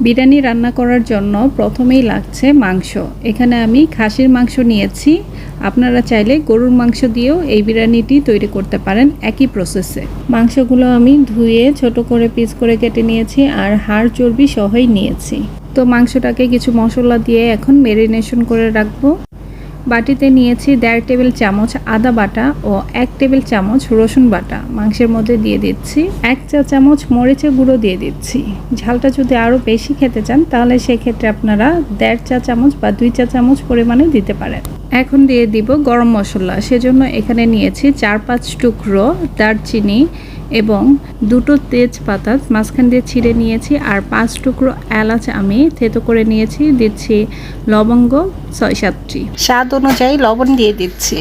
বিরিয়ানি রান্না করার জন্য প্রথমেই লাগছে মাংস। এখানে আমি খাসির মাংস নিয়েছি। আপনারা চাইলে গরুর মাংস দিয়েও এই বিরিয়ানিটি তৈরি করতে পারেন একই প্রসেসে। মাংসগুলো আমি ধুয়ে ছোট করে পিস করে কেটে নিয়েছি আর হাড় চর্বি সহই নিয়েছি। তো মাংসটাকে কিছু মশলা দিয়ে এখন ম্যারিনেশন করে রাখবো। বাটিতে নিয়েছি 1.5 টেবিল চামচ আদা বাটা ও 1 টেবিল চামচ রসুন বাটা। মাংসের মধ্যে দিয়ে দিচ্ছি 1 চা চামচ মরিচের গুঁড়ো দিয়ে দিচ্ছি। ঝালটা যদি আরও বেশি খেতে চান তাহলে সেক্ষেত্রে আপনারা 1.5 চা চামচ বা 2 চা চামচ পরিমাণে দিতে পারেন। এখন দিয়ে দিব গরম মশলা। সেজন্য এখানে নিয়েছি 4-5 টুকরো দারচিনি এবং 2টো তেজপাতা মাঝখান দিয়ে ছিঁড়ে নিয়েছি আর 5 টুকরো এলাচ আমি থেতো করে নিয়েছি। দিচ্ছি লবঙ্গ 6-7টি। স্বাদ অনুযায়ী লবণ দিয়ে দিচ্ছি।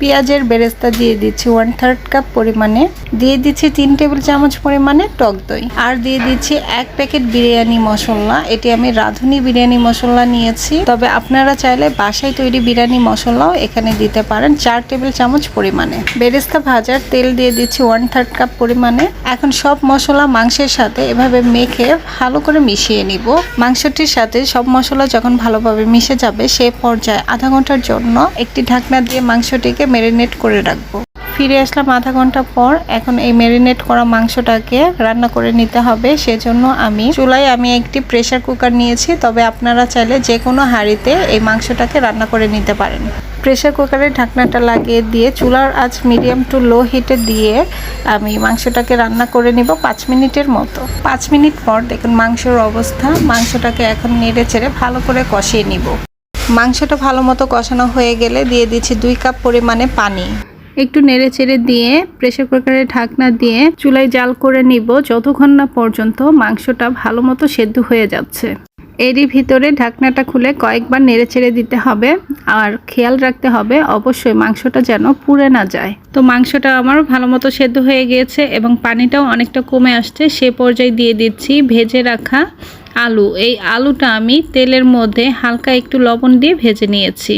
পেঁয়াজের বেরেস্তা দিয়ে দিচ্ছি 1/3 কাপ পরিমাণে। দিয়ে দিচ্ছি 3 টেবিল চামচ পরিমাণে টক দই। আর দিয়ে দিচ্ছি 1 প্যাকেট বিরিয়ানি মশলা। এটি আমি রাঁধুনি বিরিয়ানি মশলা নিয়েছি, তবে আপনারা চাইলে বাসায় তৈরি বিরিয়ানি মশলাও এখানে দিতে পারেন 4 টেবিল চামচ পরিমাণে। বেরেস্তা ভাজার তেল দিয়ে দিচ্ছি 1/3 কাপ পরিমাণে। এখন সব মশলা মাংসের সাথে এভাবে মেখে ভালো করে মিশিয়ে নিব। মাংসটির সাথে সব মশলা যখন ভালোভাবে মিশে যাবে সে পর্যায়ে আধা ঘন্টার জন্য একটি ঢাকনা দিয়ে মাংসটিকে ম্যারিনেট করে রাখবো। ফিরে আসলাম আধা ঘন্টা পর। এখন এই ম্যারিনেট করা মাংসটাকে রান্না করে নিতে হবে। সেজন্য চুলায় আমি একটি প্রেসার কুকার নিয়েছি, তবে আপনারা চাইলে যে কোনো হাঁড়িতে এই মাংসটাকে রান্না করে নিতে পারেন। প্রেসার কুকারের ঢাকনাটা লাগিয়ে দিয়ে চুলার আঁচ মিডিয়াম টু লো হিটে দিয়ে আমি মাংসটাকে রান্না করে নিব 5 মিনিটের মতো। 5 মিনিট পর দেখুন মাংসের অবস্থা। মাংসটাকে এখন নেড়ে চেড়ে ভালো করে কষিয়ে নিব। মাংসটা ভালো মতো কষানো হয়ে গেলে দিয়ে দিচ্ছি 2 কাপ পরিমাণে পানি। একটু নেড়ে চেড়ে দিয়ে প্রেসার কুকারের ঢাকনা দিয়ে চুলায় জাল করে নিব যতক্ষণ না পর্যন্ত মাংসটা ভালো মতো সেদ্ধ হয়ে যাচ্ছে। এরই ভিতরে ঢাকনাটা খুলে কয়েকবার নেড়ে চেড়ে দিতে হবে আর খেয়াল রাখতে হবে অবশ্যই মাংসটা যেন পুড়ে না যায়। তো মাংসটা আমার ভালো মতো সেদ্ধ হয়ে গিয়েছে এবং পানিটাও অনেকটা কমে আসছে। সে পর্যায়ে দিয়ে দিচ্ছি ভেজে রাখা আলু। এই আলুটা আমি তেলের মধ্যে হালকা একটু লবণ দিয়ে ভেজে নিয়েছি।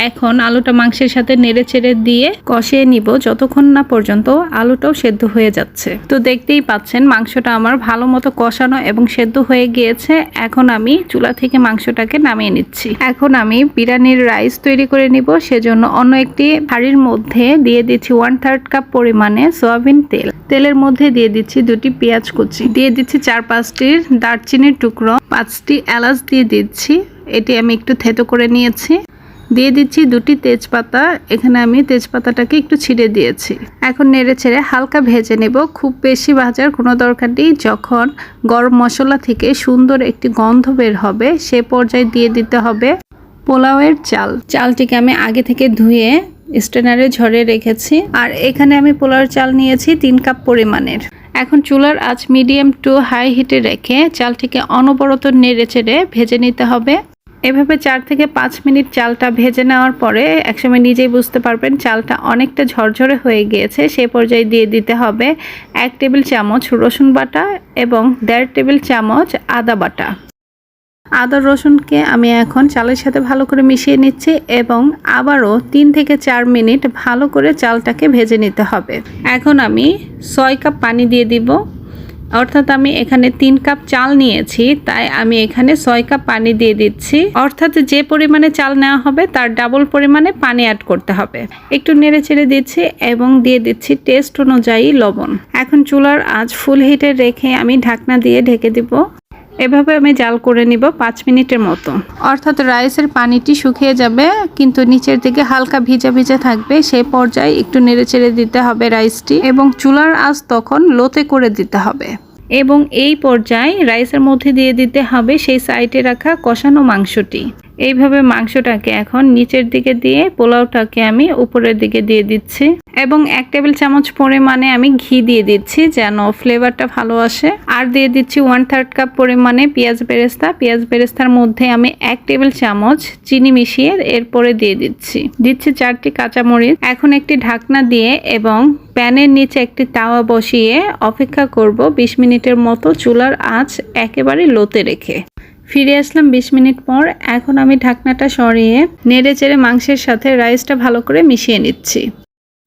এখন আলুটা মাংসের সাথে নেড়ে চেড়ে দিয়ে কষিয়ে নিব যতক্ষণ না পর্যন্ত আলুটাও সেদ্ধ হয়ে যাচ্ছে। তো দেখতেই পাচ্ছেন মাংসটা আমার ভালো মতো কষানো এবং সেদ্ধ হয়ে গিয়েছে। এখন আমি চুলা থেকে মাংসটাকে নামিয়ে নিচ্ছি। এখন আমি বিরিয়ানির রাইস তৈরি করে নিব। সেজন্য অন্য একটি হাঁড়ির মধ্যে দিয়ে দিচ্ছি 1/3 কাপ পরিমাণে সয়াবিন তেল। তেলের মধ্যে দিয়ে দিচ্ছি 2টি পেঁয়াজ কুচি, দিয়ে দিচ্ছি 4-5টি দারচিনির টুকরো, 5টি এলাচ দিয়ে দিচ্ছি। এটি আমি একটু থেতো করে নিয়েছি। দিয়ে দিচ্ছি 2টি তেজপাতা। এখানে আমি তেজপাতাটাকে একটু ছিঁড়ে দিয়েছি। এখন নেড়ে ছেড়ে হালকা ভেজে নেব। খুব বেশি ভাজার কোনো দরকার নেই। যখন গরম মশলা থেকে সুন্দর একটি গন্ধ বের হবে সে পর্যায়ে দিয়ে দিতে হবে পোলাওয়ের চাল। চালটিকে আমি আগে থেকে ধুয়ে স্ট্রেনারে ঝরিয়ে রেখেছি। আর এখানে আমি পোলাওয়ের চাল নিয়েছি 3 কাপ পরিমাণের। এখন চুলার আঁচ মিডিয়াম টু হাই হিটে রেখে চালটিকে অনবরত নেড়ে চেড়ে ভেজে নিতে হবে। এভাবে 4 থেকে 5 মিনিট চালটা ভেজে নেওয়ার পরে একসময় নিজেই বুঝতে পারবেন চালটা অনেকটা ঝরঝরে হয়ে গিয়েছে। সে পর্যায়ে দিয়ে দিতে হবে 1 টেবিল চামচ রসুন বাটা এবং 1.5 টেবিল চামচ আদা বাটা। আদা রসুনকে আমি এখন চালের সাথে ভালো করে মিশিয়ে নিচ্ছি এবং আবারও 3 থেকে 4 মিনিট ভালো করে চালটাকে ভেজে নিতে হবে। এখন আমি 6 কাপ পানি দিয়ে দিব। অর্থাৎ আমি এখানে 3 কাপ চাল নিয়েছি, তাই আমি এখানে 6 কাপ পানি দিয়ে দিচ্ছি। অর্থাৎ যে পরিমাণে চাল নেওয়া হবে তার ডাবল পরিমাণে পানি অ্যাড করতে হবে। একটু নেড়ে চেড়ে দিচ্ছি এবং দিয়ে দিচ্ছি টেস্ট অনুযায়ী লবণ। এখন চুলার আঁচ ফুল হিটে রেখে আমি ঢাকনা দিয়ে ঢেকে দিব। এভাবে আমি জাল করে নিব 5 মিনিটের মতো। অর্থাৎ রাইসের পানিটি শুকিয়ে যাবে কিন্তু নিচের দিকে হালকা ভিজা ভিজা থাকবে। সেই পর্যায়ে একটু নেড়ে চেড়ে দিতে হবে রাইসটি এবং চুলার আঁচ তখন লোতে করে দিতে হবে। এবং এই পর্যায়ে রাইসের মধ্যে দিয়ে দিতে হবে সেই সাইডে রাখা কষানো মাংসটি। এইভাবে মাংসটাকে এখন নিচের দিকে দিয়ে পোলাওটাকে আমি উপরের দিকে দিয়ে দিচ্ছি এবং 1 টেবিল চামচ পরিমাণে আমি ঘি দিয়ে দিচ্ছি যেন ফ্লেভারটা ভালো আসে। আর দিয়ে দিচ্ছি 1/3 কাপ পরিমাণে পেঁয়াজ বেরেস্তা। পেঁয়াজ বেরেস্তার মধ্যে আমি 1 টেবিল চামচ চিনি মিশিয়ে এরপরে দিয়ে দিচ্ছি 4টি কাঁচামরিচ। এখন একটি ঢাকনা দিয়ে এবং প্যানের নিচে একটি তাওয়া বসিয়ে অপেক্ষা করব 20 মিনিটের মতো চুলার আঁচ একেবারে লোতে রেখে। ফিরে আসলাম 20 মিনিট পর। এখন আমি ঢাকনাটা সরিয়ে নেড়ে চেড়ে মাংসের সাথে রাইসটা ভালো করে মিশিয়ে নিচ্ছি।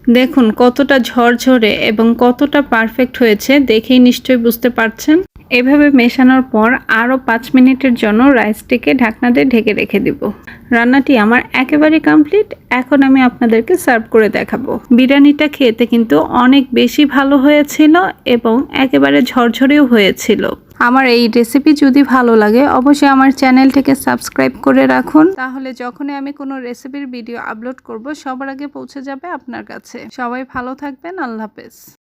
দেখুন কতটা ঝরঝরে এবং কতটা পারফেক্ট হয়েছে, দেখেই নিশ্চয়ই বুঝতে পারছেন। এভাবে মেশানোর পর আরও 5 মিনিটের জন্য রাইসটিকে ঢাকনা দিয়ে ঢেকে রেখে দিব। রান্নাটি আমার একেবারে কমপ্লিট। এখন আমি আপনাদেরকে সার্ভ করে দেখাবো। বিরিয়ানিটা খেতে কিন্তু অনেক বেশি ভালো হয়েছিল এবং একেবারে ঝরঝরেও হয়েছিল। আমার এই রেসিপি যদি ভালো লাগে অবশ্যই আমার চ্যানেলটিকে সাবস্ক্রাইব করে রাখুন, তাহলে যখনই আমি কোনো রেসিপির ভিডিও আপলোড করব সবার আগে পৌঁছে যাবে আপনার কাছে। সবাই ভালো থাকবেন। আল্লাহ হাফেজ।